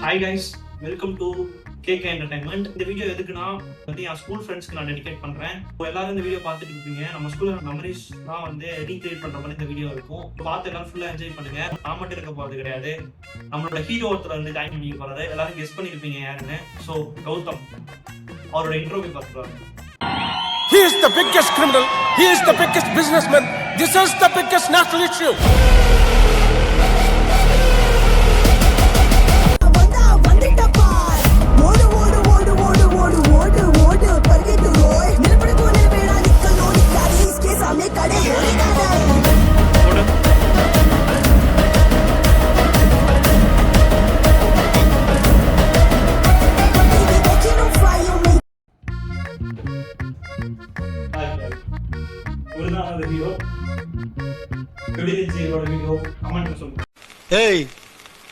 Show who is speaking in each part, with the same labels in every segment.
Speaker 1: Hi guys, welcome to cake entertainment. இந்த video எதுக்குன்னா வந்து என் ஸ்கூல் ஃப்ரெண்ட்ஸ்க்கு நான் டெடிகேட் பண்றேன். எல்லாரும் இந்த வீடியோ பார்த்துட்டு இருப்பீங்க. நம்ம ஸ்கூலோட மெமரிஸ் தான் வந்து ரீக்ரியேட் பண்ற மாதிரி இந்த வீடியோ இருக்கும். பார்த்து எல்லாரும் ஃபுல்லா என்ஜாய் பண்ணுங்க. நான் மட்டும் இருக்க போறது கிடையாது, நம்மளோட ஹீரோ ஒருத்தர் வந்து ஜாயின் பண்ணி போறாரு. எல்லாரும் கெஸ் பண்ணிருப்பீங்க யாருன்னு. ஸோ கௌதம் அவரோட இன்ட்ரோவியூ பார்த்துருவாரு.
Speaker 2: He is the biggest criminal. He is the biggest businessman. This is the biggest national issue.
Speaker 3: ஏய்,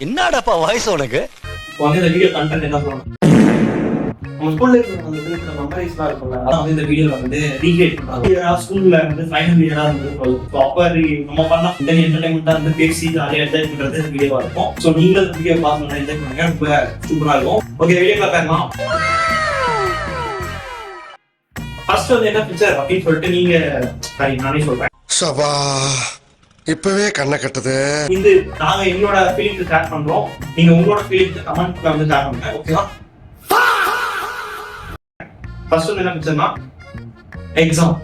Speaker 3: என்னடாப்பா வாய்ஸ் உனக்கு?
Speaker 1: இந்த வீடியோ கண்டென்ட் என்ன சொல்லணும், நம்ம ஸ்கூல்ல இருக்கிற மெமரிஸ்லாம் இருக்கும்ல, அதான் வந்து இந்த வீடியோல வந்து ரீக்ரியேட் பண்றாங்க. ஸ்கூல்ல வந்து ஃபைனல் இயரா இருந்து அப்ப நம்ம பண்ண இந்த என்டர்டைன்மெண்டா வந்து பேசி ஜாலியா என்ஜாய் பண்றது இந்த வீடியோவா இருக்கும். ஸோ நீங்களும் இந்த வீடியோ பார்த்து என்ஜாய் பண்ணுங்க, ரொம்ப சூப்பரா இருக்கும். ஓகே, வீடியோக்குள்ள போயிடலாம். ஃபர்ஸ்ட் வந்து என்ன பிக்சர் அப்படின்னு சொல்லிட்டு நீங்க நானே சொல்றேன்.
Speaker 4: சபா இப்பவே கண்ணை கட்டுது.
Speaker 1: இது நாங்க எங்களோட ஃபீலிங்ஸ் ஷேர் பண்றோம், நீங்க உங்களோட ஃபீலிங்ஸ் கமெண்ட்ல வந்து ஷேர் பண்ணுங்க. ஓகேவா? ஃபர்ஸ்ட் வந்து என்ன பிக்சர்னா எக்ஸாம்.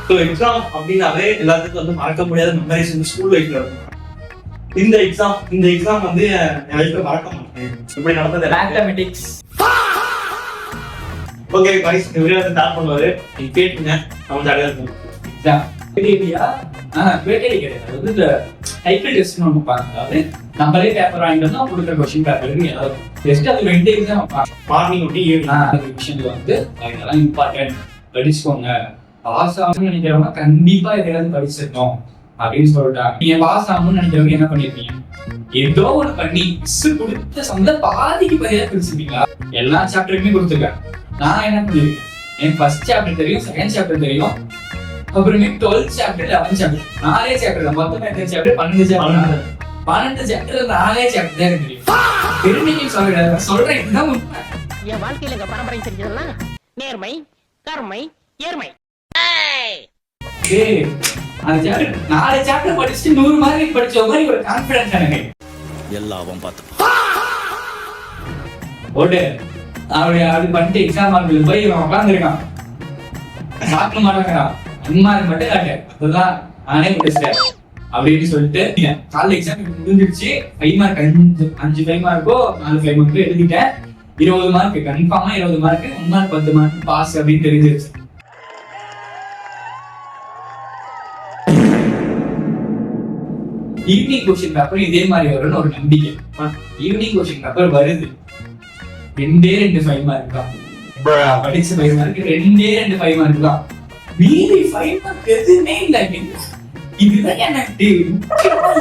Speaker 1: ஸோ எக்ஸாம் அப்படின்னாலே எல்லாத்துக்கும் வந்து மறக்க முடியாத மெமரிஸ் வந்து ஸ்கூல் லைஃப்ல இருக்கும். இந்த எக்ஸாம் வந்து என் லைஃப்ல மறக்க மாட்டேன். இப்படி நடந்தது மேத்தமெட்டிக்ஸ். ஓகே गाइस, இவரே வந்து ஸ்டார்ட் பண்ணுவாரு. நீங்க கேட்டுங்க, நம்ம ஜாலியா இருக்கும்.
Speaker 5: ஐடியா பேட்டரி கிடையாது. அது இந்த டைப்பிங் டெஸ்ட்னு ஒன்று பாருங்க. அது நம்மளே பேப்பர் வாங்கிட்டு தான் கொடுக்குற கொஸ்டின் பேப்பர் டெஸ்ட். அது 2 எக்ஸாம்
Speaker 1: மார்னிங் ஒட்டி ஈவினிங்.
Speaker 5: விஷயம் வந்து அதெல்லாம் இம்பார்ட்டன்ட், படிச்சுக்கோங்க. பாஸ் ஆகணும்னு நினைக்கிறவங்க கண்டிப்பா எதையாவது படிச்சிருக்கோம் அப்படின்னு சொல்லிட்டாங்க. நீங்க பாஸ் ஆகணும்னு நினைக்கிறவங்க என்ன பண்ணிருப்பீங்க? ஏதோ ஒன்று பண்ணி மிஸ் கொடுத்த சம்பளம் பாதிக்கு பதிலாக பிரிச்சுப்பீங்களா? எல்லா சாப்டருக்குமே கொடுத்துருக்கேன். நான் என்ன பண்ணிருக்கேன், என் ஃபர்ஸ்ட் சாப்டர் தெரியும், செகண்ட் சாப்டர் தெரியும், அப்புறமே 12th chapter, 11th chapter, 4 chapter தான். மொத்தம் எத்தனை சாப்டர்? 12 சாப்டர். 12 சாப்டர் 4 சாப்டர் தான் எனக்கு தெரியும். பெருமைக்கு சொல்றேன், இதுதான் உண்மை.
Speaker 6: என் வாழ்க்கையில எங்க பரம்பரை தெரிஞ்சதெல்லாம் நேர்மை, கருமை, ஏர்மை.
Speaker 5: அந்த சாப்டர் 4 சாப்டர் படிச்சுட்டு 100 மார்க் படிச்ச மாதிரி ஒரு கான்ஃபிடன்ஸ் எனக்கு.
Speaker 3: எல்லாவும் பார்த்து
Speaker 5: ஓடு அப்படி பண்ணிட்டு எக்ஸாம் ஹாலுக்கு போய் இவன் உட்காந்துருக்கான். சாப்பிட மாட்டேங்கிறான். அம்மாருக்கு மட்டும் காட்டு, அதுதான் நானே முடிச்சிட்டேன் அப்படின்னு சொல்லிட்டு காலைல எக்ஸாம் முடிஞ்சிருச்சு. 5 மார்க் 5 5 மார்க்கோ 4 5 மார்க்கோ எழுதிட்டேன். 20 மார்க் கன்ஃபார்மா, 20 மார்க், 1 மார்க் 10 மார்க் பாஸ் அப்படின்னு தெரிஞ்சிருச்சு. ஈவினிங் கொஸ்டின் பேப்பர் இதே மாதிரி வரும்னு ஒரு நம்பிக்கை. ஈவினிங் கொஸ்டின் பேப்பர் வருது, 2 5 மார்க் தான். படிச்ச 5 மார்க் 2 5 மார்க் தான். மீதி 5 மார்க் எதுவுமே இல்லை. இதுதான் எனக்கு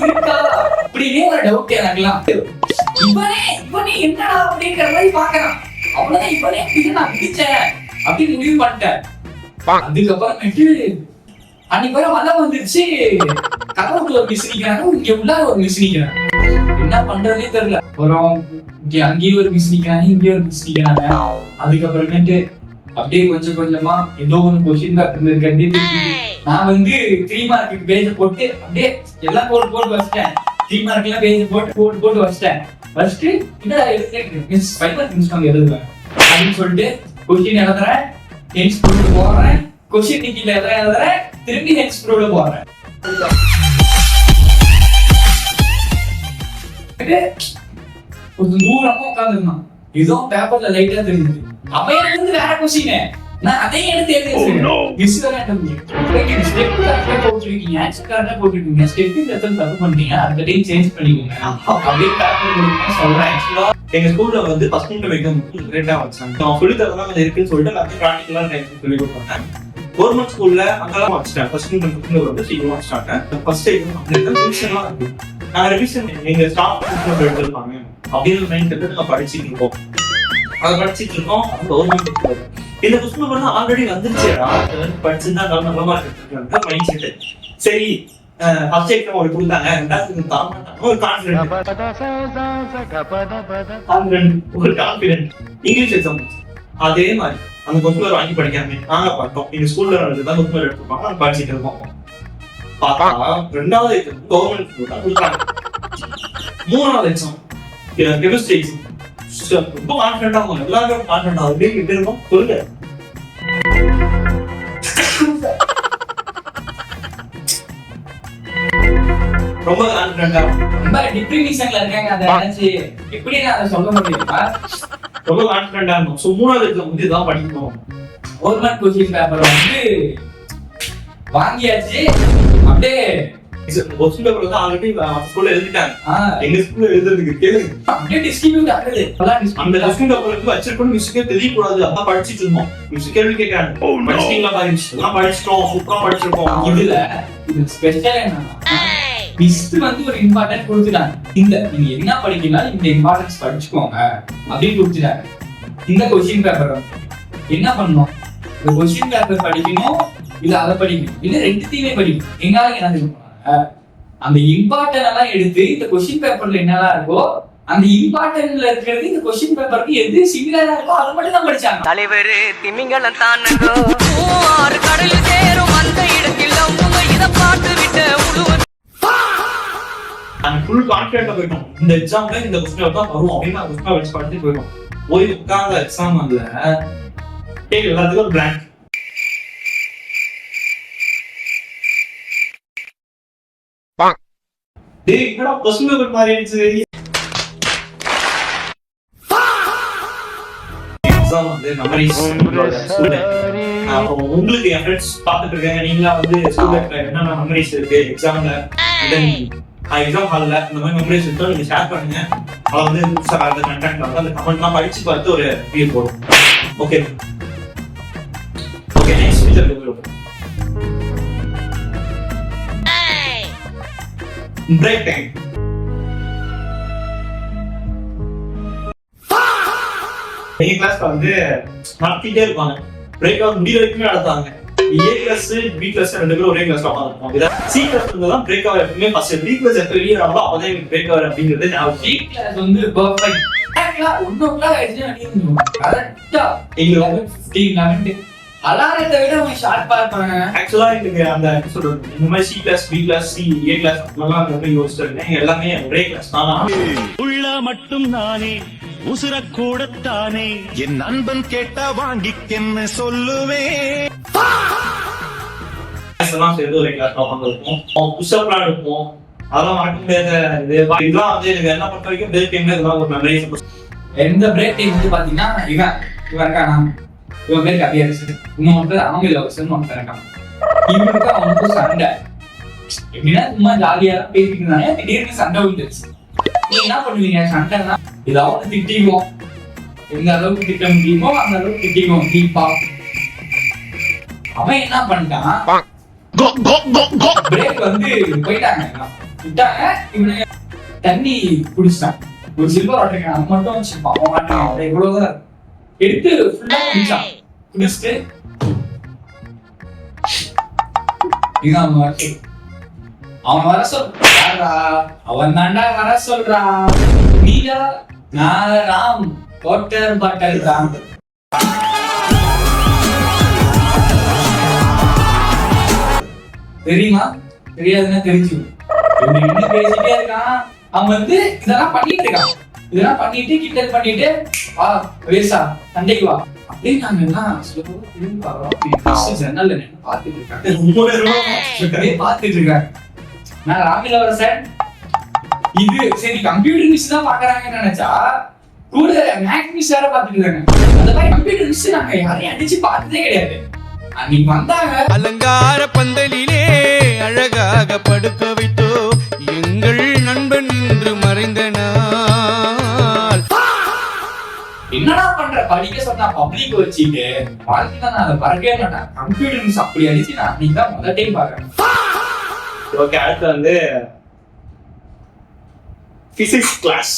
Speaker 5: இருக்கா அப்படின்னே ஒரு டவுட் எனக்குலாம். இவனே என்னடா அப்படிங்கிற மாதிரி பாக்குறான். அவ்வளவுதான், இவனே அப்படின்னு நான் பிடிச்சேன் அப்படின்னு முடிவு பண்ணிட்டேன். அதுக்கப்புறமேட்டு அன்னைக்கு வர மழை வந்துருச்சு. கதவுக்குள்ள ஒரு மிஸ் நிக்கிறாங்க, இங்க உள்ள ஒரு மிஸ் நிக்கிறாங்க. என்ன பண்றதே தெரியல. அப்புறம் அங்கேயும் ஒரு மிஸ் நிக்கிறாங்க, இங்கேயும் ஒரு மிஸ் நிக்கிறாங்க. அதுக்கப்புறமேட்டு அப்படியே கொஞ்சம் கொஞ்சமா ஏதோ ஒன்று கொஸ்டின் பேப்பர் நான் வந்து 3 மார்க்கு பேஜ் போட்டு அப்படியே எல்லாம் போட்டு வச்சிட்டேன். 3 மார்க் எல்லாம் பேஜ் போட்டு வச்சிட்டேன். ஃபர்ஸ்ட் என்னடா எழுதுறேன், மிஸ் 5 மார்க் மிஸ் பண்ணி எழுதுவேன் அப்படின்னு சொல்லிட்டு கொஸ்டின் எழுதுறேன், ஹென்ஸ் ப்ரூவ்ல போடுறேன். கொஸ்டின் நீக்கில எழுதுறேன், திரும்பி ஹென்ஸ் ப்ரூவ்ல போடுறேன். ஒரு தூரமா உட்காந்துருந்தான். ஏதோ பேப்பர்ல லைட்டா தெரியுது. அப்ப எனக்கு வந்து வேற கொஸ்டின், நான் அதையும் எடுத்து எழுதிருக்கேன். மிஸ் வேற ஸ்டெப் கரெக்டா போட்டுருக்கீங்க, ஆன்சர் கரெக்டா போட்டுருக்கீங்க, ஸ்டெப் எத்தனை தப்பு பண்ணிட்டீங்க, அந்த டைம் சேஞ்ச் பண்ணிக்கோங்க அப்படியே பேப்பர் சொல்றேன். ஆக்சுவலா
Speaker 1: எங்க ஸ்கூல்ல வந்து ஃபர்ஸ்ட் மிட் எக்ஸாம் கிரேட்டா வச்சாங்க. நான் சொல்லி தரதான் கொஞ்சம் இருக்குன்னு சொல்லிட்டு நான் ப்ராக்டிகலா சொல்லி கொடுத்தேன். கவர்மெண்ட் ஸ்கூல்ல அங்கெல்லாம் வச்சுட்டேன். ஃபர்ஸ்ட் மிட் வந்து சீக்கிரமா வச்சுட்டாங்க. ஃபர்ஸ்ட் எக்ஸாம் இருக்கு. நான் ரிவிஷன் எங்க ஸ்டாஃப் எடுத்துருப்பாங்க அப்படின்னு மைண்ட் எடுத்து நம்ம படிச்சுட்டு இருக்கோம். அதை படிச்சுட்டு இருக்கோம். கவர்மெண்ட் இந்த கொஸ்டின் பேப்பர் ஆல்ரெடி வந்துருச்சு, படிச்சுதான் நல்ல மார்க் எடுத்துருக்காங்க மைண்ட் செட். சரி ஃபர்ஸ்ட் எக்ஸாம் ஒரு கொடுத்தாங்க, ரெண்டாவது தர மாட்டாங்க, ஒரு கான்ஃபிடென்ட். இங்கிலீஷ் எக்ஸாம் அதே மாதிரி அந்த கொஸ்டின் வாங்கி படிக்காம நாங்க பார்த்தோம். எங்க ஸ்கூல்ல தான் கொஸ்டின் எடுத்துப்பாங்க, நாங்க படிச்சுட்டு இருக்கோம். பார்த்தா ரெண்டாவது எக்ஸாம் கவர்மெண்ட் கொடுத்தாங்க. மூணாவது எக்ஸாம் கெமிஸ்ட்ரி எக்ஸாம் ரொம்ப கான்ஃபிடென்டா இருக்கும், எல்லாரும் கான்ஃபிடென்டா எப்படி இருக்கும் சொல்லுங்க. ரொம்ப கான்ஃபிடென்டா
Speaker 5: ரொம்ப டிப்ரிமிஷன்ல இருக்காங்க. அதை நினைச்சு எப்படி நான் அதை சொல்ல முடியுமா?
Speaker 1: ரொம்ப கான்ஃபிடென்டா இருக்கும். ஸோ மூணாவது எக்ஸாம் வந்து இதான் படிக்கணும்.
Speaker 5: கவர்மெண்ட் கொஸ்டின் பேப்பர் வந்து வாங்கியாச்சு. அப்படியே
Speaker 1: கொஸ்டின் பேப்பர் வந்து ஆல்ரெடி ஸ்கூல்ல எழுதிட்டாங்க. எங்க ஸ்கூல்ல எழுதுறதுக்கு கேளுங்க,
Speaker 5: அப்படியே டிஸ்ட்ரிபியூட் ஆகுது.
Speaker 1: அந்த கொஸ்டின் பேப்பர் வந்து வச்சிருக்கணும், மிஸ்ஸுக்கே தெரியக்கூடாது. அதான் படிச்சுட்டு இருந்தோம். மிஸ் கேள்வி கேட்கறாங்க, படிச்சிட்டீங்களா பாருங்க, எல்லாம் படிச்சிட்டோம், சூப்பரா படிச்சிருக்கோம்.
Speaker 5: இதுல இது ஸ்பெஷல் என்னன்னா மிஸ் வந்து ஒரு இம்பார்ட்டன்ட் கொடுத்துட்டாங்க. இந்த நீங்க என்ன படிக்கலாம் இந்த இம்பார்ட்டன்ஸ் படிச்சுக்கோங்க அப்படின்னு கொடுத்துட்டாங்க. இந்த கொஸ்டின் பேப்பர் என்ன பண்ணணும், இந்த கொஸ்டின் பேப்பர் படிக்கணும், இல்ல அதை படிக்கணும், இல்ல ரெண்டுத்தையுமே படிக்கணும். எங்களால என்ன சொல்லுவாங்க, அந்த இம்பார்ட்டன் எல்லாம் எடுத்து இந்த கொஸ்டின் பேப்பர்ல என்னெல்லாம் இருக்கோ அந்த இம்பார்ட்டன்ட்ல இருக்கிறது இந்த கொஸ்டின் பேப்பருக்கு எது சிமிலரா இருக்கோ அதை மட்டும் தான் படிச்சாங்க.
Speaker 6: தலைவர் திமிங்கலம் தானுங்கோ ஆறு கடல் சேரும் அந்த இடத்தில் அவங்க இதை பார்த்து விட்ட முழுவதும்
Speaker 1: ஃபுல் கான்ஃபிடென்ட்டா போயிட்டோம். இந்த எக்ஸாம்ல இந்த கொஸ்டின் தான் வரும் அப்படின்னு நான் கொஸ்டின் வச்சு படிச்சு போயிடும். போய் உட்கார்ந்த எக்ஸாம் அதுல எல்லாத்துக்கும் ஒரு பிளாங்க். டேய் என்னடா கொஸ்டின் பேப்பர் மாதிரி இருந்துச்சு. எக்ஸாம் வந்து மெமரிஸ் உங்களுக்கு என் ஃப்ரெண்ட்ஸ் பார்த்துட்டு இருக்காங்க. நீங்களா வந்து ஸ்கூல்ல என்னென்ன மெமரிஸ் இருக்கு எக்ஸாம்ல, எக்ஸாம் ஹால்ல இந்த மாதிரி மெமரிஸ் இருக்கோ நீங்க ஷேர் பண்ணுங்க. அதை வந்து அந்த கண்டென்ட் வந்து அந்த கமெண்ட்லாம் படிச்சு பார்த்து ஒரு ரிவ்யூ போடும். ஓகே ஓகே நெக்ஸ்ட் வீடியோ போயிடும். Break time. எங்க கிளாஸ்ல வந்து நடத்திட்டே இருப்பாங்க. பிரேக் அவுட் முடிய வரைக்குமே நடத்தாங்க. ஏ கிளாஸ் பி கிளாஸ் ரெண்டு பேரும் ஒரே கிளாஸ்ல உட்காந்துருப்போம். சி கிளாஸ் தான் பிரேக் அவர் எப்பவுமே ஃபர்ஸ்ட், பி கிளாஸ் எப்ப வெளியே வராங்களோ அப்பதான் எங்களுக்கு பிரேக் அவர் அப்படிங்கிறது ஞாபகம்.
Speaker 5: பி கிளாஸ் வந்து பெர்ஃபெக்ட். ஒன்னொன்னா கரெக்டா 11 அலாரத்தை விட அவங்க ஷார்ப்பா இருப்பாங்க.
Speaker 1: ஆக்சுவலா எனக்கு அந்த சொல்றது இந்த மாதிரி C class B class C A class அதெல்லாம் வந்து யோசிச்சிருக்கேன். எல்லாமே ஒரே கிளாஸ் தான்.
Speaker 7: உள்ள மட்டும் நானே உசுரக்கூடத்தானே என் நண்பன் கேட்டா வாங்கிக்கென்ன சொல்லுவேன்.
Speaker 1: எல்லாம் சேர்ந்து ஒரே கிளாஸ் உட்காந்துருப்போம். புஷ்அப்லாம் எடுப்போம். அதெல்லாம் மறக்க முடியாத இதெல்லாம் வந்து எனக்கு என்ன பொறுத்த வரைக்கும் பிரேக் டைம்ல இதெல்லாம் ஒரு மெமரிஸ்.
Speaker 5: எந்த பிரேக் டைம் வந்து பாத்தீங்கன்னா இவன் இருக்கானா, இவன் பேருக்கு அபியரஸ், இன்னொன்று அவங்க லவர்ஸ்ன்னு ஒருத்தர் இருக்கான். இவனுக்கு அவனுக்கும் சண்டை. எப்படின்னா சும்மா ஜாலியா பேசிட்டு இருந்தாங்க, திடீர்னு சண்டை விட்டுருச்சு. நீ என்ன பண்ணுவீங்க சண்டைன்னா ஏதாவது திட்டிக்குவோம், எந்த அளவுக்கு திட்ட முடியுமோ அந்த அளவுக்கு திட்டிக்குவோம் டீப்பா. அவன் என்ன பண்ணிட்டான், பிரேக் வந்து போயிட்டாங்க விட்டாங்க. இவனுக்கு தண்ணி குடிச்சிட்டான். ஒரு சில்வர் வாட்டர் அது மட்டும் வச்சிருப்பான். அவன் மாட்டான் எவ்வளவுதான் எடுத்து ஃபுல்லா குடிச்சான். குடிச்சிட்டு அவன் வர சொல்றா, அவன் தாண்டா வர சொல்றா, நீடா நான் ராம் வாட்டர் பாட்டல் ராம். தெரியுமா தெரியாதுன்னா தெரிஞ்சு என்ன பேசிட்டே இருக்கான். அவன் வந்து இதெல்லாம் பண்ணிட்டு இருக்கான். இதெல்லாம் பண்ணிட்டு கிட்ட பண்ணிட்டு வா வேசா சண்டைக்கு வா அப்படின்னு நாங்க எல்லாம் ஜன்னல்ல பாத்துட்டு இருக்காங்க. பாத்துட்டு இருக்காங்க. நான் ராமிலவரசன் இது சரி கம்ப்யூட்டர் மிஸ் தான் பாக்குறாங்கன்னு நினைச்சா கூட மேக்ஸ் மிஸ் வேற பாத்துட்டு இருக்காங்க. அந்த மாதிரி கம்ப்யூட்டர் மிஸ் நாங்க யாரையும் அடிச்சு பார்த்ததே கிடையாது. அன்னைக்கு வந்தாங்க.
Speaker 2: அலங்கார பந்தலிலே அழகாக படுக்க வைத்தோ எங்கள் நண்பன் இன்று மறைந்த நாள்.
Speaker 5: என்னடா பண்ற படிக்க சொன்னா பப்ளிக் வச்சுட்டு வாழ்க்கை நான் அதை பறக்கவே மாட்டேன். கம்ப்யூட்டர் மிஸ் அப்படி அடிச்சு நான் அன்னைக்கு தான் முதல் டைம் பாக்குறேன்.
Speaker 1: ஓகே அடுத்து வந்து பிசிக்ஸ் கிளாஸ்.